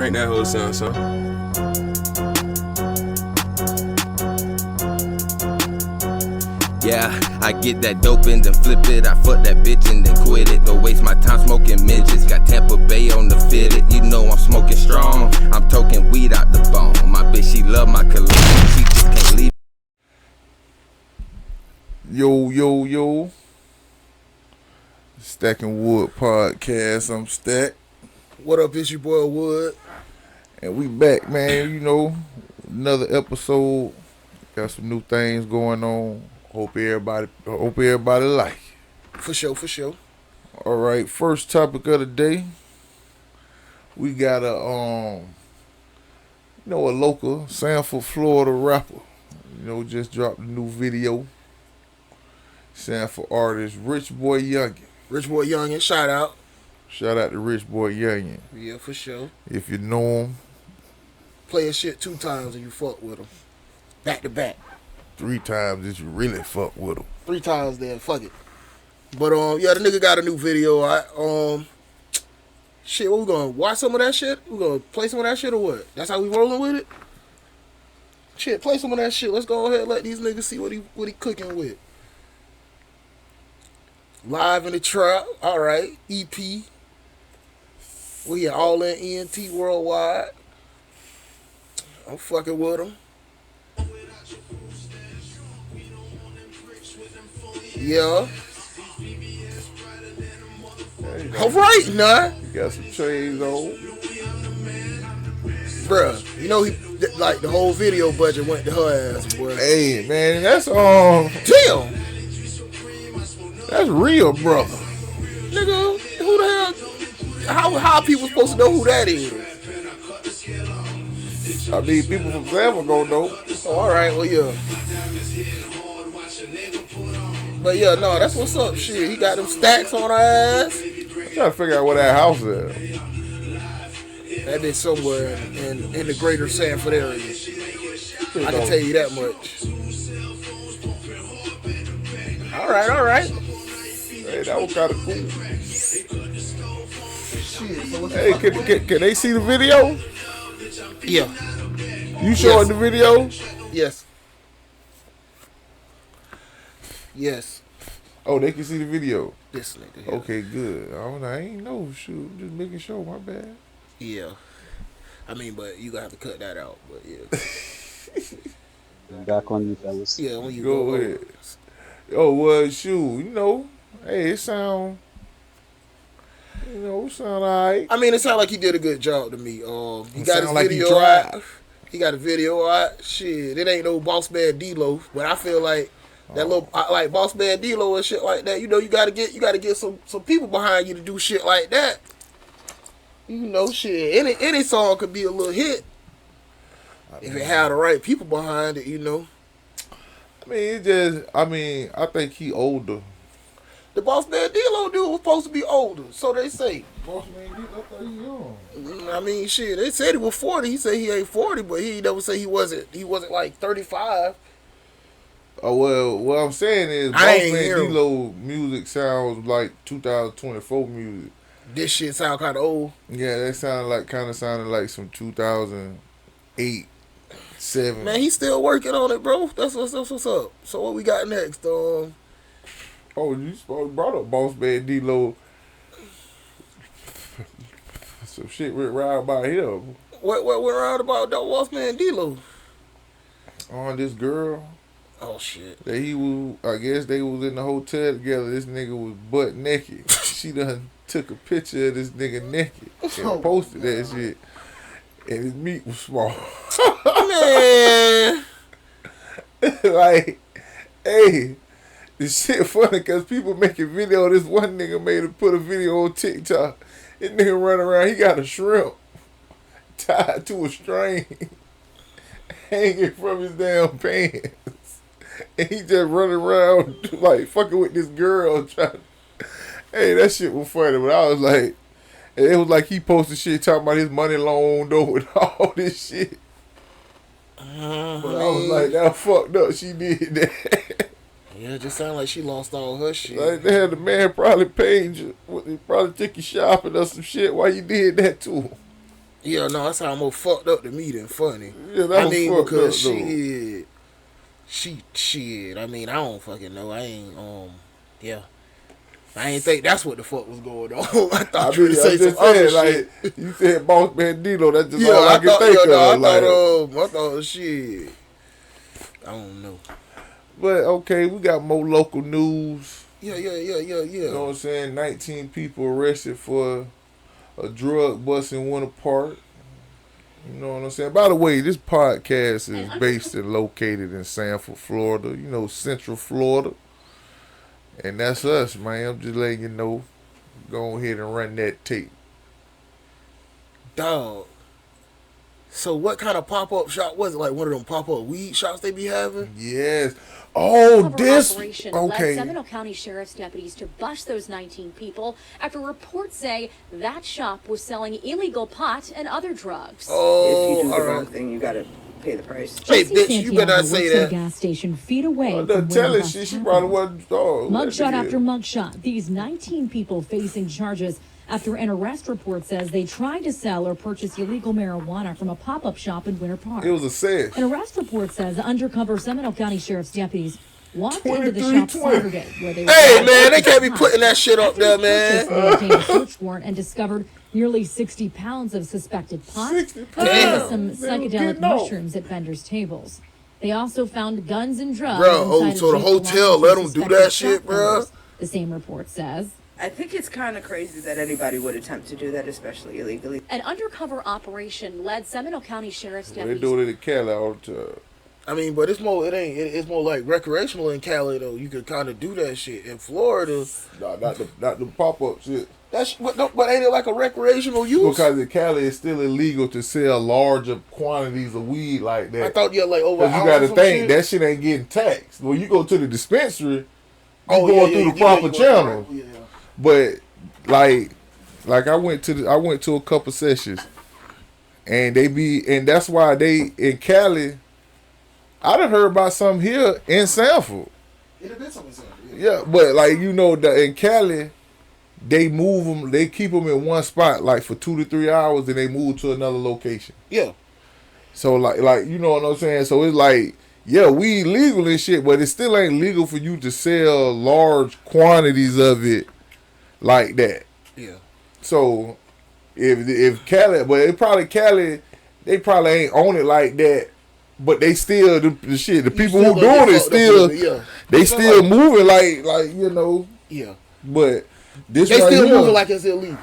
Crank that whole sound, son. Yeah, I get that dope and then flip it. I fuck that bitch and then quit it. Don't waste my time smoking midgets. Got Tampa Bay on the fitted. You know I'm smoking strong. I'm toking weed out the bone. My bitch, she love my collection. She just can't leave. Yo. Stacking Wood podcast. I'm Stack. What up, it's your boy Wood. And we back, man. You know, another episode. Got some new things going on. Hope everybody like it. For sure. All right, first topic of the day. We got a local Sanford, Florida rapper. Just dropped a new video. Sanford artist Rich Boy Youngin. Rich Boy Youngin, shout out. Shout out to Rich Boy Youngin. Yeah, for sure. If you know him. Play his shit 2 times and you fuck with him. Back to back. 3 times if you really fuck with him. 3 times then, fuck it. But yeah, the nigga got a new video. Shit, what we gonna watch some of that shit? We gonna play some of that shit or what? That's how we rolling with it? Shit, play some of that shit. Let's go ahead and let these niggas see what he cooking with. Live in the Trap, alright. EP. We at All In ENT Worldwide. I'm fucking with him. Yeah. Alright, nah. You got some chains on. Bruh, you know the whole video budget went to her ass, boy. Hey, man, that's Damn! That's real, brother. Nigga, who the hell? How are people supposed to know who that is? I mean, people from Sanford gonna know. Oh, alright, well, yeah. But yeah, no, that's what's up. Shit, he got them stacks on her ass. I'm trying to figure out where that house is. That bitch somewhere in the greater Sanford area. I can tell you that much. Alright. Hey, that was kind of cool. Shit, so Hey, can they see the video? Yeah. You showing the video? Yes. Oh, they can see the video. This nigga here. Okay, good. I ain't know. Shoot, I'm just making sure. My bad. Yeah. I mean, but you gonna have to cut that out. But yeah. Back on you, fellas. Yeah, when you Go ahead. Oh, well, shoot. Hey, it sound alright. I mean, it sounded like he did a good job to me. He got his like video out. He got a video out. Shit, it ain't no Boss Man D-Lo, but I feel like that little like Boss Man D-Lo and shit like that. You gotta get some people behind you to do shit like that. Shit. Any song could be a little hit if it had the right people behind it. I think he older. The Boss Man D-Lo dude was supposed to be older, so they say. Boss Man D-Lo, I thought he young. I mean, shit, they said he was 40. He said he ain't 40, but he never said he wasn't like 35. Oh, well, what I'm saying is Boss Man D-Lo music sounds like 2024 music. This shit sound kind of old. Yeah, that sounded like some 2008, 7. Man, he's still working on it, bro. That's what's up. So what we got next? Oh, you brought up Boss Man D-Lo. Some shit went round by him. What went around about that Boss Man D-Lo? On this girl. Oh shit. That I guess they was in the hotel together. This nigga was butt naked. She done took a picture of this nigga naked and posted that shit. And his meat was small. Man. Like, hey, this shit funny because people making video. This one nigga put a video on TikTok. This nigga running around, he got a shrimp tied to a string hanging from his damn pants. And he just running around like fucking with this girl Hey, that shit was funny, but I was like, it was like he posted shit talking about his money loan though and all this shit. But I was like, that fucked up. She did that. Yeah, it just sounded like she lost all her shit. Like, they had the man probably paid you. He probably took you shopping or some shit while you did that to him. Yeah, no, that sound more fucked up to me than funny. Yeah, that I was mean, fucked because up, though. shit. I mean, I don't fucking know. I ain't, yeah. I ain't think that's what the fuck was going on. I thought you were to say some other shit. Like, you said Boss Man Dino, that's just Yeah, all I can think of. I thought, shit. I don't know. But, okay, we got more local news. Yeah. You know what I'm saying? 19 people arrested for a drug bust in Winter Park. You know what I'm saying? By the way, this podcast is based and located in Sanford, Florida. You know, Central Florida. And that's us, man. I'm just letting you know. Go ahead and run that tape. Dog. So what kind of pop-up shop was it? Like one of them pop-up weed shops they be having? Yes. Oh, this. Operation Okay. led Seminole County Sheriff's deputies to bust those 19 people after reports say that shop was selling illegal pot and other drugs. Oh, if you do the all wrong right. thing, you gotta pay the price. Hey, Jesse bitch, you better not Santiago say works at a that. gas station feet away I'm from not where telling the she bust probably happened. wasn't. Oh, Mugshot after mugshot. These 19 people facing charges after an arrest report says they tried to sell or purchase illegal marijuana from a pop-up shop in Winter Park. It was a sesh. An arrest report says undercover Seminole County Sheriff's deputies walked into the 23, shop Saturday where they were Hey, man, they can't be putting that shit up there, Purchase, man. they obtained a search warrant and discovered nearly 60 pounds of suspected pot, 60 as well Damn. as some They was psychedelic getting off. mushrooms at vendors' tables. They also found guns and drugs. Bro, inside a so the Jeep hotel belonging let to 'em do suspected that shit, shop bro? vendors, the same report says. I think it's kind of crazy that anybody would attempt to do that, especially illegally. An undercover operation led Seminole County Sheriff's They deputies. do it in Cali all the time. I mean, but it's more like recreational in Cali though. You could kind of do that shit in Florida. Nah, not the pop-up shit. But ain't it like a recreational use? Because in Cali, it's still illegal to sell larger quantities of weed like that. I thought you had like over. Because you got to think that shit ain't getting taxed. When you go to the dispensary, you Oh, going yeah, through yeah, the yeah, proper you go channel. through, yeah. But like I went to a couple sessions, and that's why they in Cali. I done heard about some here in Sanford. It had been something. Yeah, but like in Cali, they move them. They keep them in one spot like for 2 to 3 hours, and they move to another location. Yeah. So like you know what I'm saying. So it's like, yeah, we legal and shit, but it still ain't legal for you to sell large quantities of it like that. Yeah. So if Cali, but it probably Cali, they probably ain't own it like that. But they still the people still who gonna doing get it fucked up still with it, yeah. they still moving like you know. Yeah. But this They right still here, moving like it's illegal.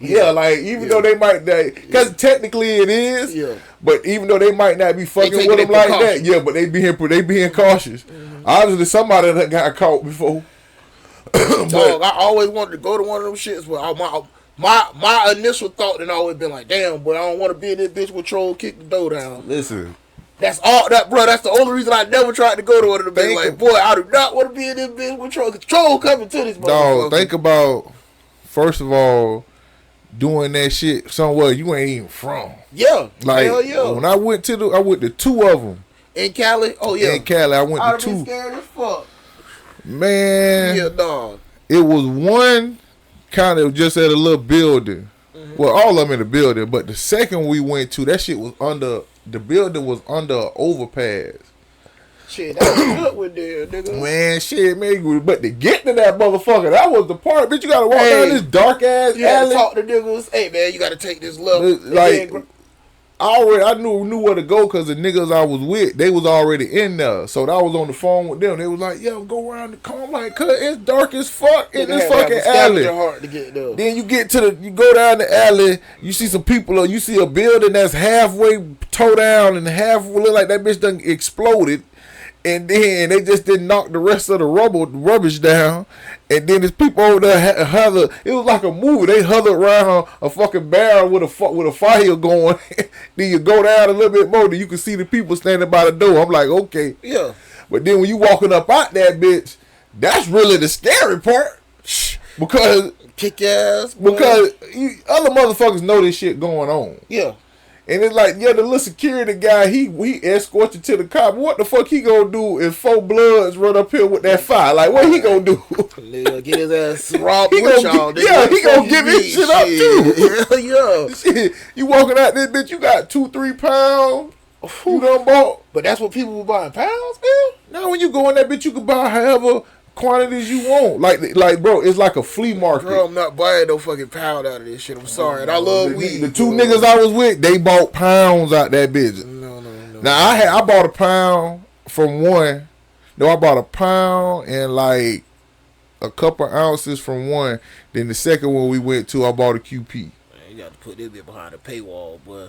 yeah, like even though they might, because technically it is, Yeah. but even though they might not be fucking taking with them their like that, precautions. yeah, but they being cautious. Obviously, somebody that got caught before. Dog, I always wanted to go to one of them shits, but my initial thought had always been like, damn, boy, I don't want to be in this bitch with Troll kick the door down. Listen, That's all that, bro. That's the only reason I never tried to go to one of them. Think Like, of- boy, I do not want to be in this bitch with Troll. 'Cause Troll coming to this motherfucker. dog, think about first of all doing that shit somewhere you ain't even from. Yeah, Like hell yeah. when I went to two of them In Cali, oh yeah. in Cali. I went I'd to be two. scared as fuck. Man, Yeah, dog. it was one kind of just at a little building. Well, all of them in the building, but the second we went to, that shit was the building was under an overpass. Shit, that was good with there, nigga. Man, shit, man, but to get to that motherfucker, that was the part. Bitch, you gotta walk Hey, down this dark ass You had to alley. talk to niggas. Hey, man, you got to take this level. Like, I knew where to go because the niggas I was with, they was already in there. So I was on the phone with them. They was like, yo, go around the corner. I'm like, cuz it's dark as fuck in this fucking alley. Hard to get there. Then you go down the alley, you see some people, you see a building that's halfway tore down and halfway look like that bitch done exploded. And then they just didn't knock the rest of the rubbish down. And then there's people over there hover. It was like a movie. They hovered around a fucking barrel with a fire going. Then you go down a little bit more, then you can see the people standing by the door. I'm like, okay. Yeah. But then when you walking up out that bitch, that's really the scary part. Because Kick ass. Boy. other motherfuckers know this shit going on. Yeah. And it's like, yeah, the little security guy, he escorts you to the car. But what the fuck he gonna do if 4 Bloods run up here with that fire? Like, what he gonna do? Nigga, get his ass robbed He with gonna y'all. get- yeah, he gonna give his shit up, too. Hell yeah. Shit, you walking out this bitch, you got 2-3 pounds. You done bought. But that's what people were buying pounds, man. Now when you go in that bitch, you can buy however quantities you want. Like, bro, it's like a flea market. Bro, I'm not buying no fucking pound out of this shit. I'm sorry. And I love weed. The 2 niggas I was with, they bought pounds out that bitch. No. Now I bought a pound from one. No, I bought a pound and like a couple ounces from one. Then the second one we went to, I bought a QP. Man, you got to put this bit behind a paywall, boy.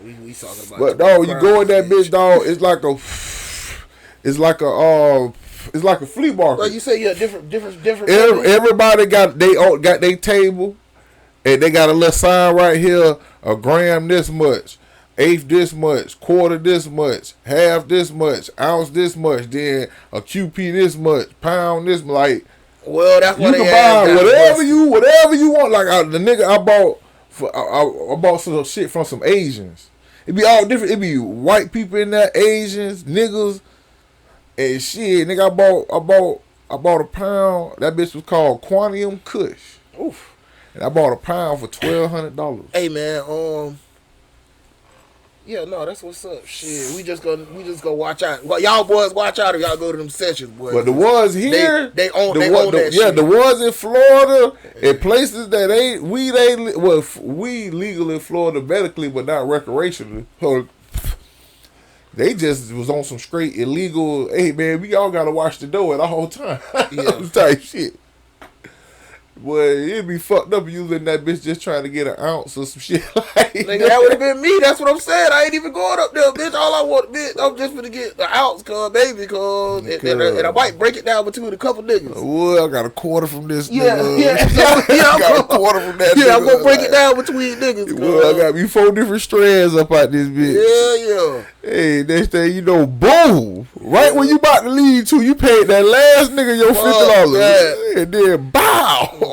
We talking about. But dog, you go in that bitch, dog. It's like a flea market. Like you say, yeah, different. Everybody got their table, and they got a little sign right here: a gram this much, eighth this much, quarter this much, half this much, ounce this much, then a QP this much, pound this much. Like, well, that's you what can they buy have. whatever you want. Like the nigga I bought some shit from some Asians. It be all different. It be white people in there, Asians, niggas. And shit, nigga, I bought a pound. That bitch was called Quantium Kush. Oof. And I bought a pound for $1,200. Hey man, yeah, no, that's what's up. Shit, we just go watch out. Well, y'all boys watch out if y'all go to them sessions, boys. But the ones here, they own that shit. Yeah, the ones in Florida, in places that we legal in Florida medically, but not recreationally. So they just was on some straight illegal. Hey man, we all gotta watch the door the whole time. Yeah. Type shit. Boy, it'd be fucked up using that bitch just trying to get an ounce or some shit like Nigga, that would have been me. That's what I'm saying. I ain't even going up there, bitch. All I want, bitch, I'm just gonna get the ounce, baby, and I might break it down between a couple niggas. Well, I got a quarter from this Yeah, nigga. yeah, I got a quarter from that nigga. Yeah, I'm gonna break it down between niggas. Well, I got me 4 different strands up out this bitch. Yeah. Hey, next thing you know, boom! Right when you about to leave too, you paid that last nigga your $50, and then bow.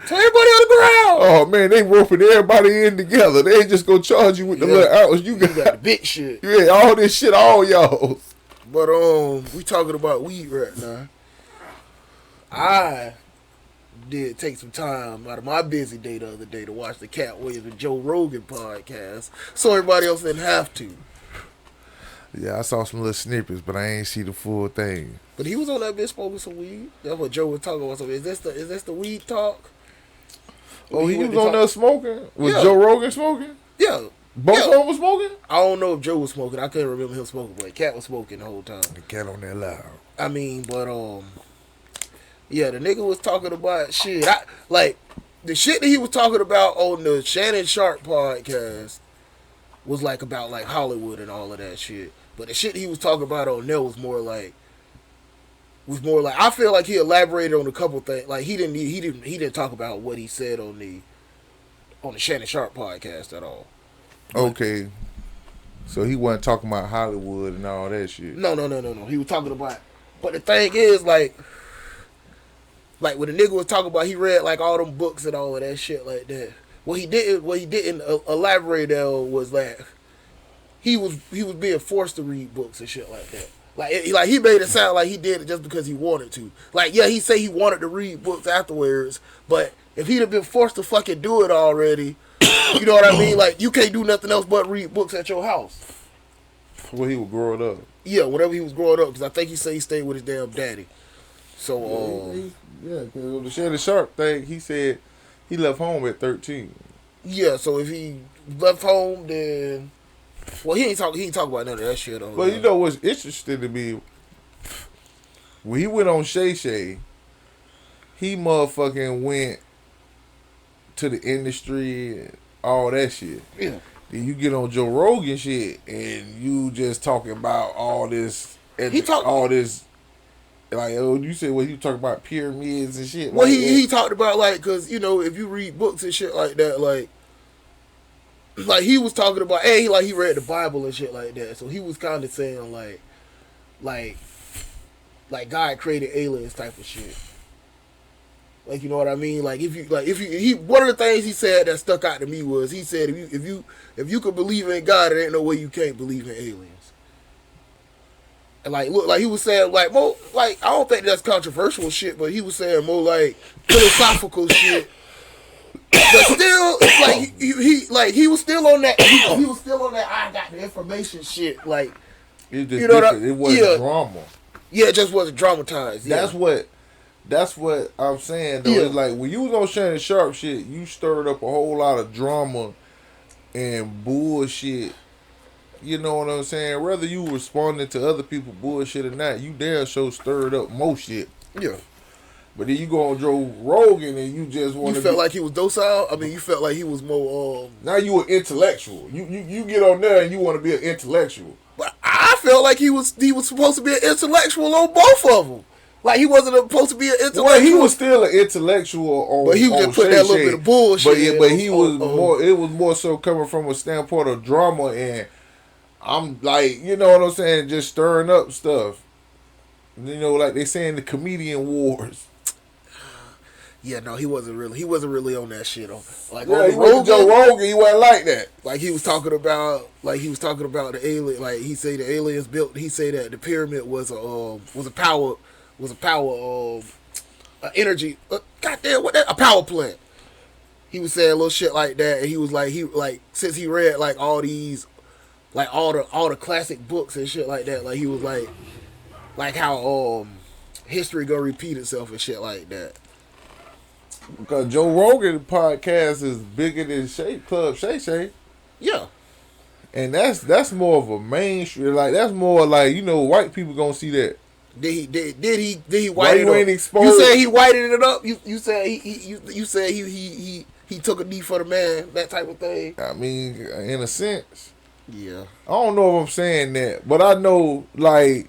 Tell everybody on the ground. Oh man, they roping everybody in together. They ain't just gonna charge you with the little ounce you got. You got the big shit. Yeah, all this shit, all y'all. But we talking about weed right now. I did take some time out of my busy day the other day to watch the Cat Williams and Joe Rogan podcast, so everybody else didn't have to. Yeah, I saw some little snippets, but I ain't see the full thing. But he was on that bitch smoking some weed. That's what Joe was talking about. So is this the weed talk? Oh, he was on there smoking? Was Yeah. Joe Rogan smoking? Yeah. Both of them was smoking? I don't know if Joe was smoking. I couldn't remember him smoking, but Cat was smoking the whole time. The cat on there loud. I mean, but yeah, the nigga was talking about shit. The shit that he was talking about on the Shannon Sharp podcast was like about like Hollywood and all of that shit. But the shit he was talking about on there was more like I feel like he elaborated on a couple things. Like he didn't talk about what he said on the Shannon Sharp podcast at all. Okay. So he wasn't talking about Hollywood and all that shit. No. He was talking about. But the thing is, like when the nigga was talking about, he read like all them books and all of that shit like that. What he didn't elaborate on was like he was being forced to read books and shit like that. Like he made it sound like he did it just because he wanted to. Like, yeah, he said he wanted to read books afterwards, but if he'd have been forced to fucking do it already, you know what I mean? Like, you can't do nothing else but read books at your house. When he was growing up. Yeah, whenever he was growing up, because I think he said he stayed with his damn daddy. So, yeah, because on the Shannon Sharp thing, he said he left home at 13. Yeah, so if he left home, then... Well, he ain't talk about none of that shit. But you know what's interesting to me? When he went on Shay Shay, he motherfucking went to the industry and all that shit. Yeah. Then you get on Joe Rogan shit and you just talking about all this. All this. Like, you said, you talking about pyramids and shit. Well, like he talked about, like, because, you know, if you read books and shit like that, like he was talking about, he read the Bible and shit like that. So he was kind of saying, like God created aliens type of shit. Like, you know what I mean? Like, if you, one of the things he said that stuck out to me was, he said, if you could believe in God, there ain't no way you can't believe in aliens. And like, look, like he was saying, like, more, like, I don't think that's controversial shit, but he was saying more like philosophical shit. But still, it's like he was still on that. He was still on that. I got the information shit. Like, It just you know different. It wasn't drama. Yeah, it just wasn't dramatized. Yeah. That's what I'm saying though. Yeah. It's like when you was on Shannon Sharp shit, you stirred up a whole lot of drama and bullshit. You know what I'm saying? Whether you responding to other people bullshit or not, you damn sure stirred up more shit. Yeah. But then you go on Joe Rogan and you just want to. You felt like he was docile. I mean, you felt like he was more. Now you an intellectual. You get on there and you want to be an intellectual. But I felt like he was supposed to be an intellectual on both of them. Like he wasn't supposed to be an intellectual. Well, he was still an intellectual on. But he was just putting that little bit of bullshit. But he was more. It was more so coming from a standpoint of drama, and I'm like, you know what I'm saying, just stirring up stuff. You know, like they saying the comedian wars. Yeah, no, he wasn't really on that shit. Like, yeah, on he wasn't Joe Rogan. He wasn't like that. Like he was talking about the alien. Like he say the aliens built. He say that the pyramid was a power energy. Goddamn, what that? A power plant. He was saying little shit like that, and he was like since he read like all these, like all the classic books and shit like that. Like he was like how history gonna repeat itself and shit like that. Because Joe Rogan podcast is bigger than Club Shay Shay. Yeah. And that's more of a mainstream, like that's more like, you know, white people gonna see that. Did he white it up? Ain't exposed? You said he whited it up. You said you said he took a knee for the man, that type of thing. I mean, in a sense. Yeah. I don't know if I'm saying that, but I know, like,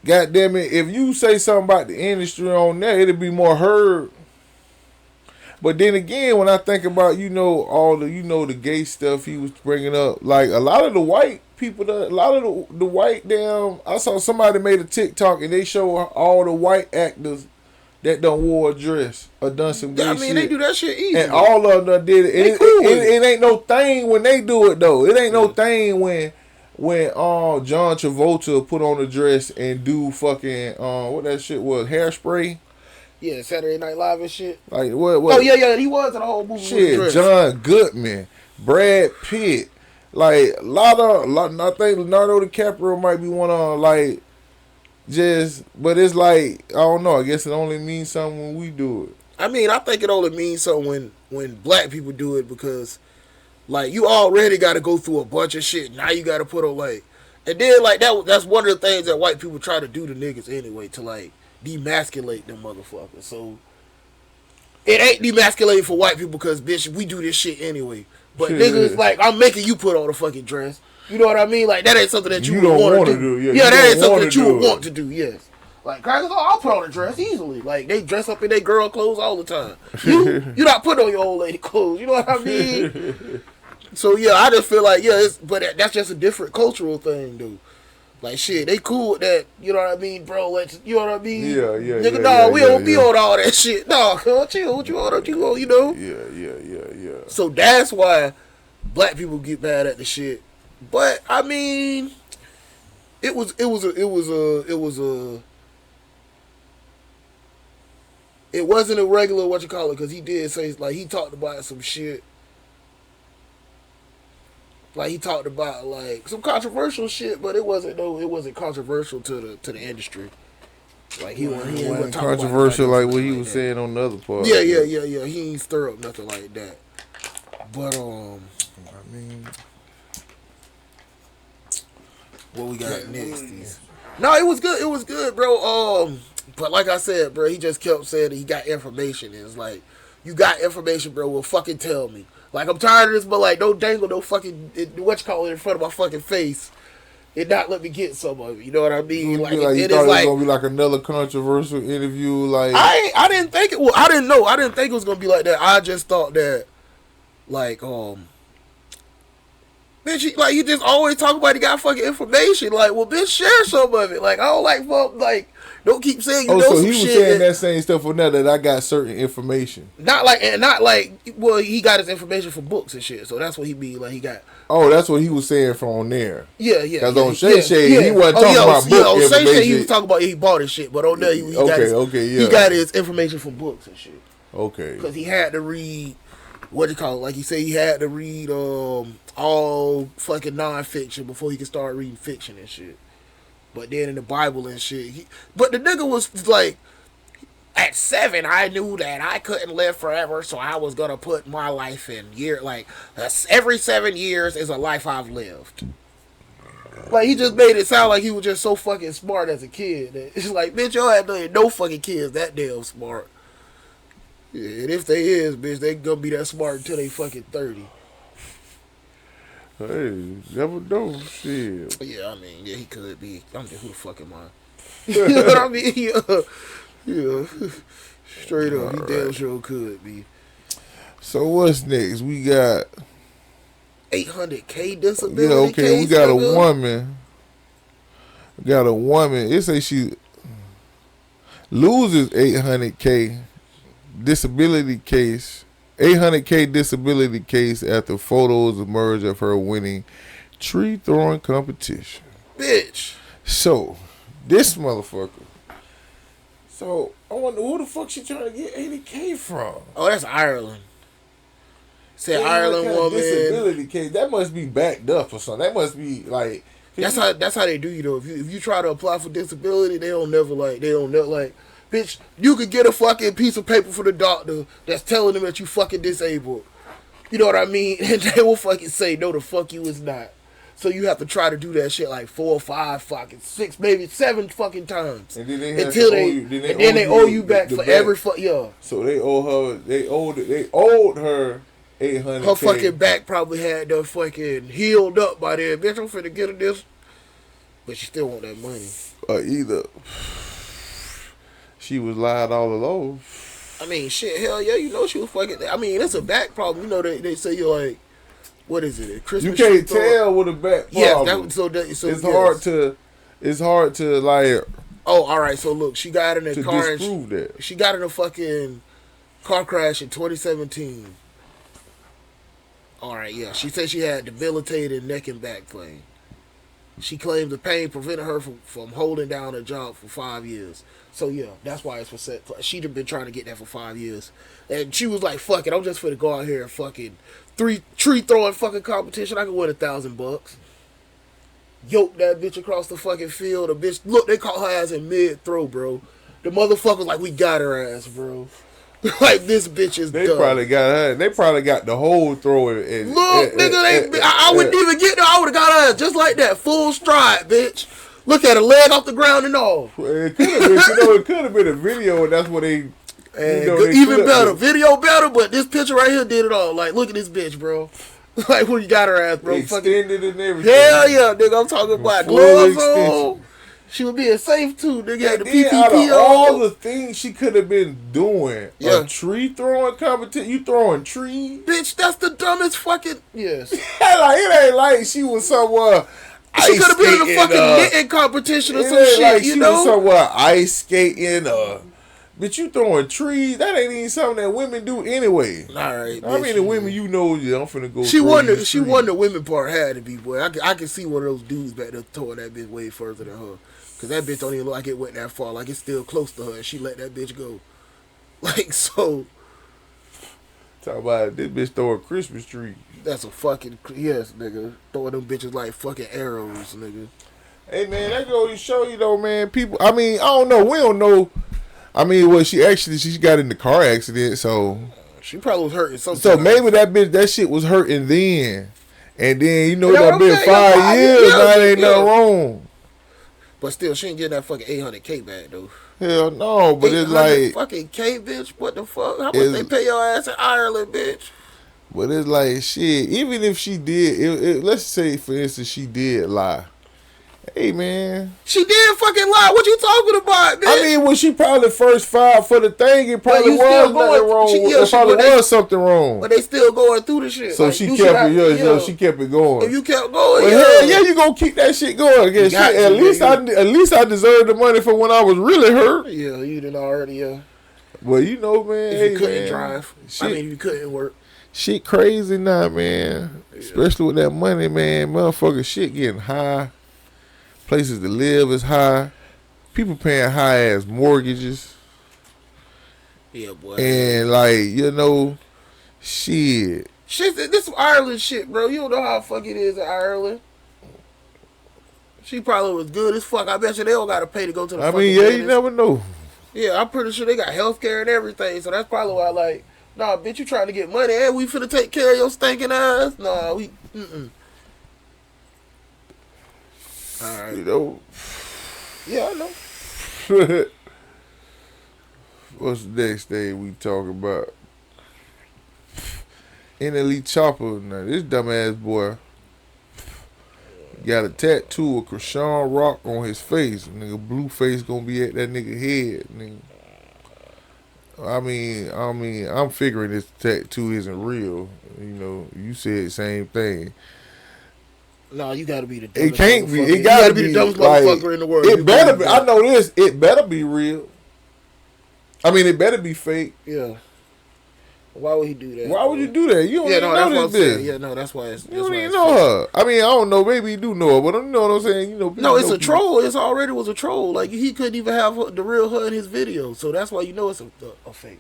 God damn it, if you say something about the industry on there, it'll be more heard. But then again, when I think about, you know, all the, you know, the gay stuff he was bringing up, like a lot of the white people, a lot of the white damn, I saw somebody made a TikTok and they show all the white actors that done wore a dress or done some gay shit. I mean, they do that shit easy. And all of them done did it. It ain't no thing when they do it though. It ain't no thing when John Travolta put on a dress and do fucking what that shit was, Hairspray. Yeah, Saturday Night Live and shit. Like what? Oh yeah, he was in the whole movie. Shit, John Goodman, Brad Pitt, like a lot. I think Leonardo DiCaprio might be one of like just, but it's like I don't know. I guess it only means something when we do it. I mean, I think it only means something when black people do it because, like, you already got to go through a bunch of shit. Now you got to put on like, and then like that's one of the things that white people try to do to niggas anyway, to like demasculate them motherfuckers. So it ain't demasculating for white people because bitch, we do this shit anyway. But niggas like, I'm making you put on a fucking dress. You know what I mean? Like that ain't something that you would want to do. Yeah, that ain't something that you would want to do. Yes. Like crackers, I'll put on a dress easily. Like they dress up in their girl clothes all the time. You not put on your old lady clothes. You know what I mean? So yeah, I just feel like but that's just a different cultural thing, dude. Like shit, they cool with that. You know what I mean, bro? You know what I mean? Yeah. Nigga, no, we don't be on all that shit. No, chill. What you on? You know? Yeah. So that's why black people get mad at the shit. But I mean, it wasn't a regular what you call it, because he did say, like, he talked about some shit. Like he talked about like some controversial shit, but it wasn't controversial to the industry. Like he wasn't controversial like what he was saying on the other part. Yeah. He ain't stir up nothing like that. But I mean, what we got next? No, it was good. It was good, bro. But like I said, bro, he just kept saying that he got information. And it's like, you got information, bro. Well, fucking tell me. Like, I'm tired of this, but like, don't dangle no fucking what you call it in front of my fucking face and not let me get some of it. You know what I mean? Like, you thought it was gonna be like another controversial interview. Like, I didn't think it. Well, I didn't know. I didn't think it was gonna be like that. I just thought that, like, man, Bitch, you just always talk about he got fucking information. Like, well, bitch, share some of it. Like, I don't don't keep saying you know so some he was shit. saying that same stuff for now that I got certain information. Not like, well, he got his information from books and shit. So that's what he mean. Like, he got. Oh, that's what he was saying from on there. Yeah. Because on Shay Shay, he wasn't talking about book on information. Shay Shay, he was talking about he bought his shit. But on there, he got his information from books and shit. Okay. Because he had to read, like he said, he had to read all fucking nonfiction before he could start reading fiction and shit. But then in the Bible and shit, but the nigga was like, at 7, I knew that I couldn't live forever, so I was gonna put my life in every 7 years is a life I've lived. Like, he just made it sound like he was just so fucking smart as a kid. It's like, bitch, y'all have no fucking kids that damn smart. Yeah, and if they is, bitch, they gonna be that smart until they fucking 30. Hey, never know. Shit. Yeah, I mean, yeah, he could be. I mean, who the fuck am I? You know what I mean? Yeah. Straight up, he damn sure could be. So what's next? We got 800K disability. Yeah, okay. Case, We got nigga. a woman. It say she loses 800K disability case. 800K disability case after photos emerge of her winning tree throwing competition. Bitch. So, this motherfucker. So, I wonder who the fuck she trying to get 80K from? Oh, that's Ireland. Said Ireland woman. Disability case. That must be backed up or something. That must be like. That's how they do you though. If you try to apply for disability, they don't never bitch, you could get a fucking piece of paper from the doctor that's telling them that you fucking disabled. You know what I mean? And they will fucking say, no, the fuck you is not. So you have to try to do that shit like 4, 5, fucking 6, maybe 7 fucking times. And then they until they owe you back for every fuck, yeah. So they owed her 800K. Her fucking back probably had the fucking healed up by then. Bitch, I'm finna get her this. But she still want that money. Either she was lying all along. I mean, shit, hell yeah, you know she was fucking. I mean, it's a back problem. You know, they say you're like, what is it? Christmas. You can't tell with a back problem. Yeah, it's hard to like. Oh, all right. So look, she got in a car. Disprove that. She got in a fucking car crash in 2017. All right, yeah. She said she had debilitated neck and back pain. She claimed the pain prevented her from holding down her job for 5 years. So yeah, that's why it's for set. She'd been trying to get that for 5 years, and she was like, "Fuck it, I'm just finna go out here and fucking tree throwing fucking competition. I can win $1,000. Yoke that bitch across the fucking field. The bitch, look, they caught her ass in mid throw, bro. The motherfucker was like, we got her ass, bro. Like, this bitch is They dumb. probably got her. They probably got the whole throw. Look, nigga, I wouldn't even get there. I would have got her ass just like that, full stride, bitch. Look at her leg off the ground and all. It could have been, it could have been a video, and that's what they. Even better, video better, but this picture right here did it all. Like, look at this bitch, bro. Like, when you got her ass, bro. Extended and everything. Hell yeah, nigga. I'm talking about gloves on. She was being safe too, nigga. Had the PPP on. All the things she could have been doing. Yeah. A tree throwing competition. You throwing trees? Bitch, that's the dumbest fucking. Yes. Like, it ain't like she was somewhere. She could have been in a fucking knitting competition or some shit, like you she know? was somewhere ice skating. Bitch, you throwing trees? That ain't even something that women do anyway. All right. I mean, the women you know, I'm finna go. She won the women part had to be, boy. I can see one of those dudes back there throwing that bitch way further than her. Cause that bitch don't even look like it went that far. Like, it's still close to her, and she let that bitch go. Like, so. Talk about it. This bitch throw a Christmas tree. That's a fucking yes, nigga. Throwing them bitches like fucking arrows, nigga. Hey man, that go to show you though, man. People, I mean, I don't know. We don't know. I mean, well, she got in the car accident, so she probably was hurting something. So maybe that shit was hurting then, and then that been 5 years. Now it ain't nothing wrong. But still, she ain't getting that fucking 800K back though. Hell no, but it's like fucking K, bitch. What the fuck? How much they pay your ass in Ireland, bitch? But it's like shit. Even if she did, let's say for instance she did lie, Hey, man. She did fucking lie. What you talking about, bitch? I mean, when she probably first filed for the thing, it probably you was still nothing going- wrong. she- yeah, It she- probably but they- was something wrong. But they still going through the shit. So Like, she you kept should it. have- Yeah, she kept it going. If you kept going, Well, hell yeah, you gonna keep that shit going. Again, got shit, to, at least I deserve the money for when I was really hurt. Yeah, you done already, yeah. Well, you know, man. If hey, you couldn't man, drive. Shit, I mean, if you couldn't work. shit crazy now, man. Especially with that money, man. Motherfucker, shit getting high. Places to live is high. People paying high ass mortgages. Yeah, boy. And like, you know, shit. Shit, this some Ireland shit, bro. You don't know how fuck it is in Ireland. She probably was good as fuck. I bet you they don't gotta pay to go to the I fucking mean, yeah, you dentist. never know. Yeah, I'm pretty sure they got health care and everything. So that's probably why, like, nah, bitch, you trying to get money and we finna take care of your stinking ass? Nah, we, Alright. You know. Yeah, I know. What's the next thing we talk about? NLE Chopper. Now, this dumbass boy got a tattoo of Krishan Rock on his face. Nigga, Blueface gonna be at that nigga head. Nigga. I mean, I'm figuring this tattoo isn't real. You know, you said the same thing. Nah, you gotta be the It dumbest can't be. motherfucker. It You gotta be be the dumbest like, motherfucker in the world. It You better gotta be. I know this. It better be real. I mean, it better be fake. Yeah. Why would he do that? Why would you do that? You don't Yeah, even no, that's what know I'm this saying. bitch. Yeah, no, that's why it's. You that's don't why even it's know fake. her. I mean, I don't know. Maybe you do know her, but you know what I'm saying. You know, people No, it's know a people. troll. It's already was a troll. Like he couldn't even have the real her in his video, so that's why you know it's a fake.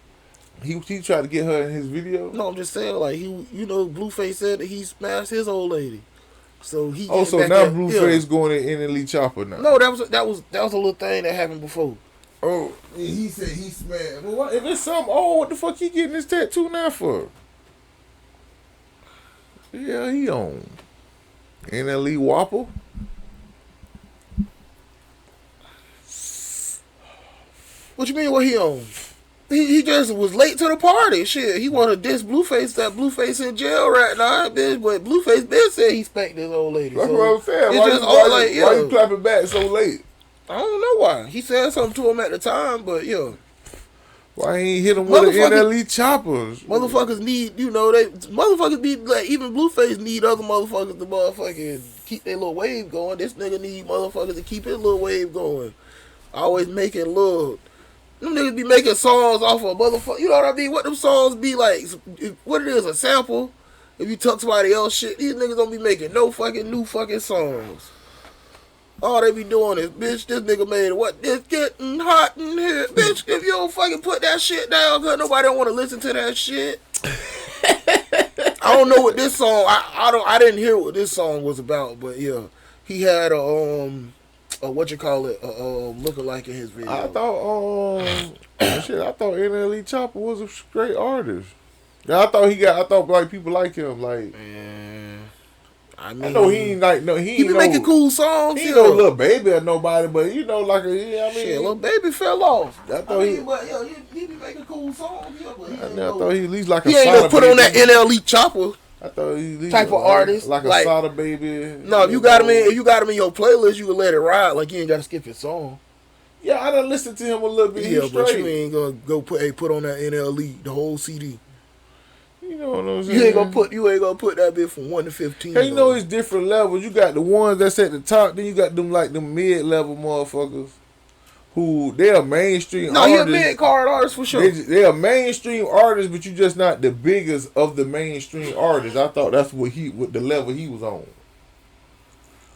He tried to get her in his video. No, I'm just saying, like Blueface said that he smashed his old lady, so he. Oh, getting so back now at- Blueface yeah. going to NLE Chopper now. No, that was a little thing that happened before. Oh, he said he smashed. Well, what, if it's something old, what the fuck he getting this tattoo now for? Yeah, he on NLE Whopper. What you mean? What he on? He just was late to the party. Shit, he wanted to diss Blueface. That Blueface in jail right now, bitch. But Blueface been said he spanked his old lady. That's so what I'm saying. it's Why, just you, all why, like, why yeah. you clapping back so late? I don't know why. He said something to him at the time, but yeah. Why he ain't hit him with an Motherfucker- NLE Choppers? Motherfuckers need, motherfuckers be like, even Blueface need other motherfuckers to motherfucking keep their little wave going. This nigga need motherfuckers to keep his little wave going. Always making love. Them niggas be making songs off of motherfucker. You know what I mean? What them songs be like? What it is, a sample? If you talk somebody else shit, these niggas don't be making no fucking new fucking songs. All they be doing is, bitch, this nigga made what? It's getting hot in here. Bitch, if you don't fucking put that shit down, cause nobody don't want to listen to that shit. I don't know what this song, I didn't hear what this song was about, but yeah. He had a lookalike in his video. I thought, I thought NLE Chopper was a great artist. Yeah, I thought like people like him, like. I mean, I know he ain't like no. He be ain't making no, cool songs. He ain't no little baby or nobody, but you know, like Shit, little baby fell off. I thought he be making cool songs. Yeah, but I thought he at least like a. He ain't gonna put on that NLE Chopper. I thought he at least type of artist, like a like, Sada Baby. No, if you got him in your playlist, you can let it ride. Like you ain't gotta skip his song. Yeah, I done listened to him a little bit. Yeah, but straight. you ain't gonna go put on that NLE the whole CD. You know what I'm saying? You ain't gonna put that bit from 1 to 15. Hey, you know it's different levels. You got the ones that's at the top, then you got them like them mid-level motherfuckers who they're mainstream No, he a artists. mid-card artist for sure. They're mainstream artists, but you just not the biggest of the mainstream artists. I thought that's what the level he was on.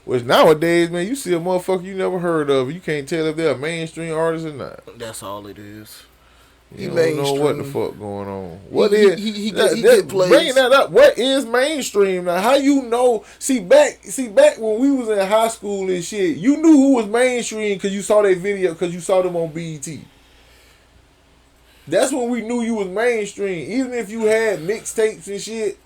Which nowadays, man, you see a motherfucker you never heard of, you can't tell if they're a mainstream artist or not. That's all it is. You don't know what the fuck going on. He get plays. Bringing that up, what is mainstream now? How you know? See back when we was in high school and shit, you knew who was mainstream because you saw their video, because you saw them on BET. That's when we knew you was mainstream. Even if you had mixtapes and shit,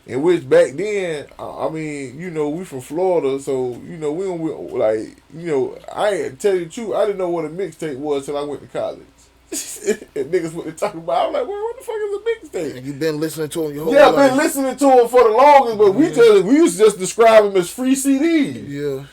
in which back then, I mean, you know, we from Florida, so you know we don't like, you know, I ain't tell you the truth, I didn't know what a mixtape was till I went to college. And niggas what they talking about. I'm like, well, what the fuck is a mixtape? And you been listening to him your whole Yeah, life. I've been listening to him for the longest, but we used to describe him as free CDs. Yeah.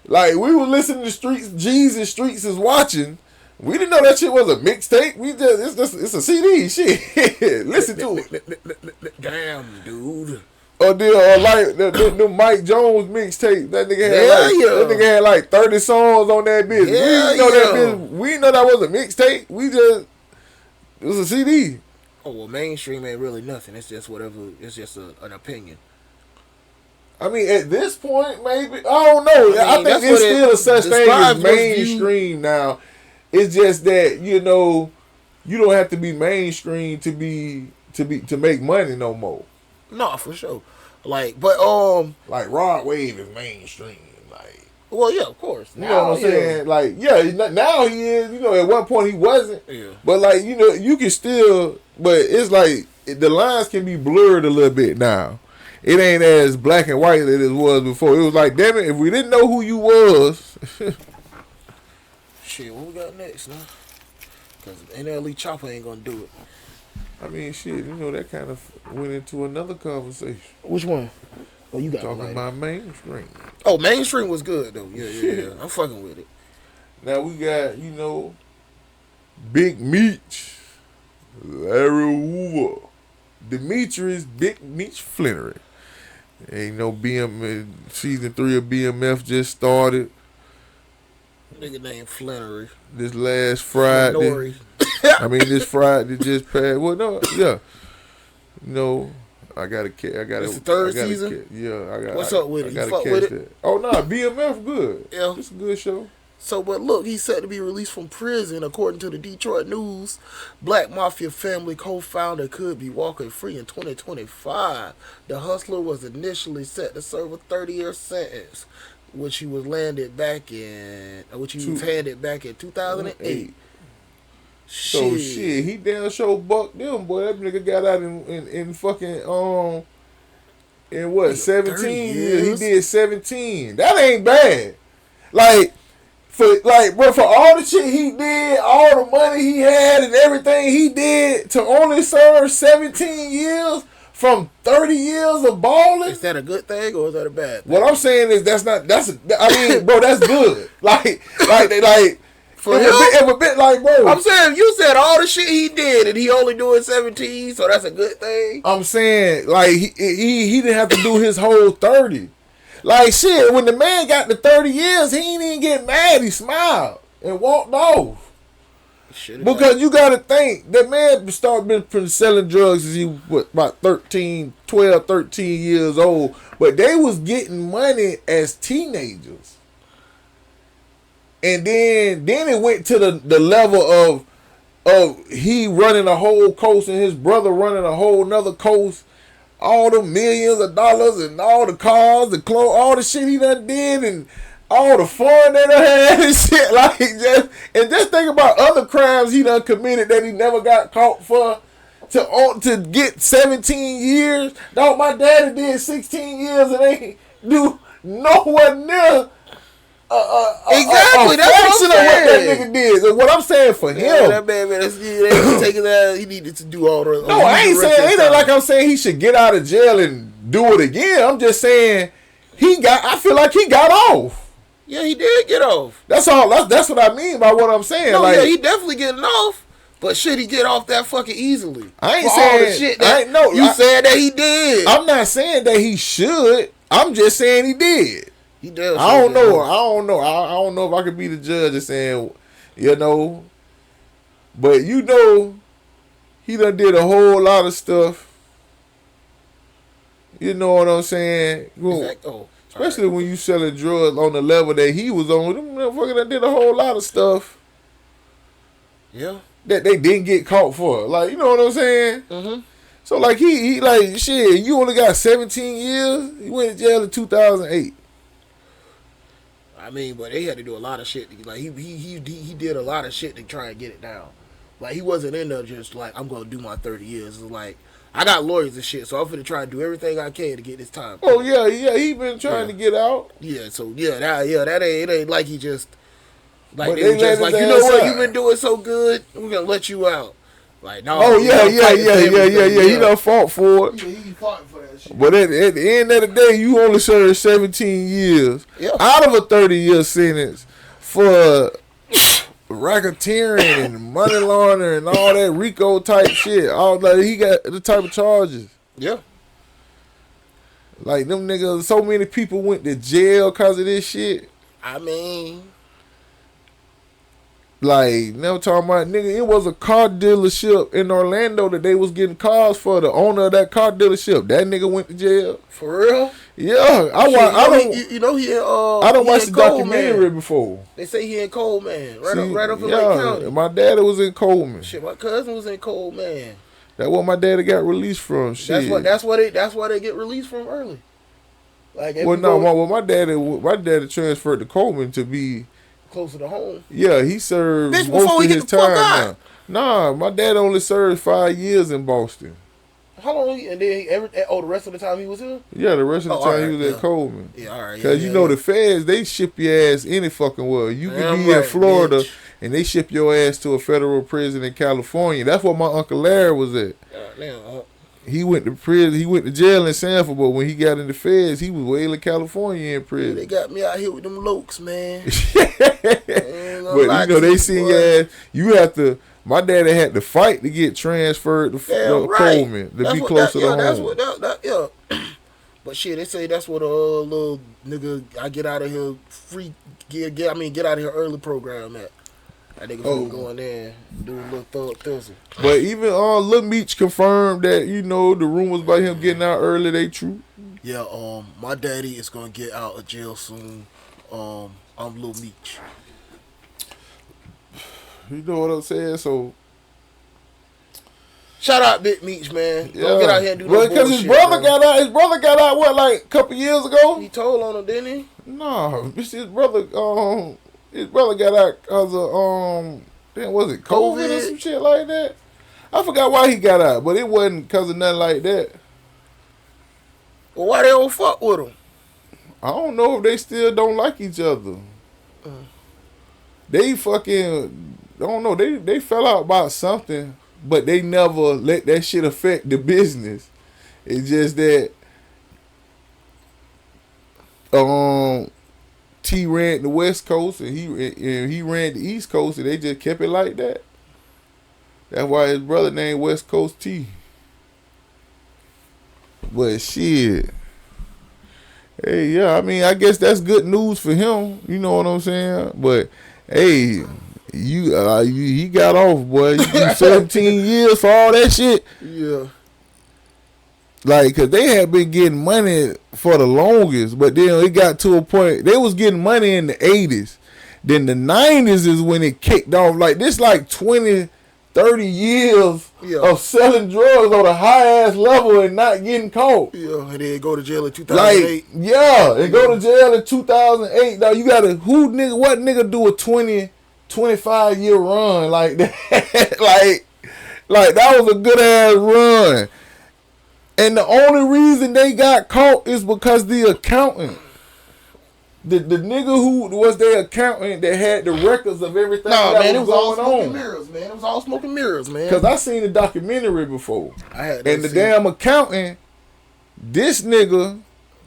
Like, we were listening to Streets, G's and Streets is watching. We didn't know that shit was a mixtape. It's a CD. Shit. Listen to it. Damn, dude. Or like the Mike Jones mixtape. That nigga had that nigga had like 30 songs on that bitch. We didn't know that was a mixtape. It was a CD. Oh, well, mainstream ain't really nothing. It's just whatever. It's just an opinion. I mean, at this point, maybe. I don't know. I think it's still a such thing as mainstream now. It's just that, you know, you don't have to be mainstream to make money no more. No, for sure. Like, but like Rod Wave is mainstream. Like, well, yeah, of course. You know what I'm saying? Like, yeah, now he is. You know, at one point he wasn't. Yeah. But like, you know, you can still. But it's like the lines can be blurred a little bit now. It ain't as black and white as it was before. It was like, damn it, if we didn't know who you was. Shit, what we got next, man? Because NLE Chopper ain't gonna do it. I mean, shit, you know, that kind of went into another conversation. Which one? Oh, you got talking about mainstream. Oh, mainstream was good though. Yeah. I'm fucking with it. Now we got, you know, Big Meech, Larry Hoover, Demetrius Big Meech Flannery. Ain't no season 3 of BMF just started. Nigga named Flannery. This last Friday. This Friday just passed. Well, no, yeah. No, I got to. It's the third season? Yeah, I got. What's up with it? I You got to catch that. Oh, no, BMF good. Yeah. It's a good show. So, but look, he's set to be released from prison. According to the Detroit News, Black Mafia family co-founder could be walking free in 2025. The hustler was initially set to serve a 30-year sentence, which he was handed back in 2008. So shit, he damn sure bucked them, boy. That nigga got out in fucking in what 17 years? He did 17. That ain't bad. For all the shit he did, all the money he had and everything he did to only serve 17 years from 30 years of balling. Is that a good thing or is that a bad thing? What I'm saying is bro, that's good. For him, if a bit like, bro. I'm saying, you said all the shit he did and he only doing 17, so that's a good thing. I'm saying, like, he didn't have to do his whole 30. Like, shit, when the man got to 30 years, he ain't even get mad. He smiled and walked off. Because you got to think, that man been selling drugs since he was about 13 years old. But they was getting money as teenagers. And then it went to the level of he running a whole coast and his brother running a whole nother coast. All the millions of dollars and all the cars, the clothes, all the shit he done did and all the fun that I had and shit. Just think about other crimes he done committed that he never got caught for to get 17 years. Dog, my daddy did 16 years and ain't do nowhere near exactly, that's what I'm saying. What that nigga did. And what I'm saying for him, that man, take his ass. He needed to do all the. No, I ain't saying it ain't like I'm saying he should get out of jail and do it again. I'm just saying I feel like he got off. Yeah, he did get off. That's all. That's what I mean by what I'm saying. No, like, yeah, he definitely getting off. But should he get off that fucking easily? I ain't for saying all the shit that you said that he did. I'm not saying that he should. I'm just saying he did. He does. I don't know. I don't know if I could be the judge of saying, you know. But you know, he done did a whole lot of stuff. You know what I'm saying? Especially when you selling drugs on the level that he was on. Them motherfuckers done did a whole lot of stuff. Yeah. That they didn't get caught for. Like, you know what I'm saying? Mm-hmm. So like he like, shit, you only got 17 years. He went to jail in 2008. I mean, but they had to do a lot of shit. Like he did a lot of shit to try and get it down. Like he wasn't in there just like, I'm gonna do my 30 years. It's like, I got lawyers and shit, so I'm finna try and do everything I can to get this time. Oh yeah, he been trying to get out. Yeah, so that ain't like he just like they were just like, you know what, you've been doing so good, we're gonna let you out. Like, no. Oh yeah. He done fought for it. He fought for that shit. But at the end of the day, you only served 17 years out of a 30-year sentence for racketeering and money laundering and all that RICO type shit. All like he got the type of charges. Yeah. Like them niggas, so many people went to jail because of this shit. I mean, like, never talking about, nigga, it was a car dealership in Orlando that they was getting cars for. The owner of that car dealership, that nigga went to jail. For real? Yeah, I don't watch the documentary before. They say he in Coleman, right up in Lake County. My daddy was in Coleman. Shit, my cousin was in Coleman. That's what my daddy got released from. Shit. That's why they get released from early. Like, my daddy transferred to Coleman to be closer to home. Yeah, he served Bitch, most before of he his get the fuck time out. now. Nah, my dad only served 5 years in Boston. How long? And then the rest of the time he was here. Yeah, the rest of the time right, he was at Coleman. Yeah, all right. Because the feds, they ship your ass any fucking well. You can be in Florida, bitch, and they ship your ass to a federal prison in California. That's where my Uncle Larry was at. He went to prison. He went to jail in Sanford, but when he got in the feds, he was way in California in prison. They got me out here with them lokes, man. But they seen your ass. You have to. My daddy had to fight to get transferred to Coleman to be closer to home. That's what But shit, they say that's what a little nigga I get out of here free. Get out of here early program at. That nigga going there and do a little thug thizzle. But even Lil Meech confirmed that, the rumors about him getting out early, they true. Yeah, my daddy is gonna get out of jail soon. I'm Lil Meech. You know what I'm saying? So shout out Big Meech, man. Don't get out here and do no because bullshit, his brother got out what, like a couple years ago? He told on him, didn't he? No, his brother got out because of was it COVID or some shit like that? I forgot why he got out, but it wasn't because of nothing like that. Well, why they don't fuck with him? I don't know if they still don't like each other. They fucking, I don't know, they fell out about something, but they never let that shit affect the business. It's just that T ran the West Coast and he ran the East Coast, and they just kept it like that. That's why his brother named West Coast T. But shit, hey, yeah, I mean, I guess that's good news for him. You know what I'm saying? But hey, he got off, boy. You 17 years for all that shit. Yeah. Like, cause they had been getting money for the longest, but then it got to a point they was getting money in the 80s. Then the 90s is when it kicked off. Like this, like 20, 30 years of selling drugs on a high ass level and not getting caught. Yeah, and then go to jail in 2008. And go to jail in 2008. Now you gotta what nigga do a 20, 25 year run like that? like that was a good ass run. And the only reason they got caught is because the accountant, the nigga who was their accountant that had the records of everything that was going on. Mirrors, man. It was all smoke and mirrors, man. Because I seen the documentary before. And the damn accountant, this nigga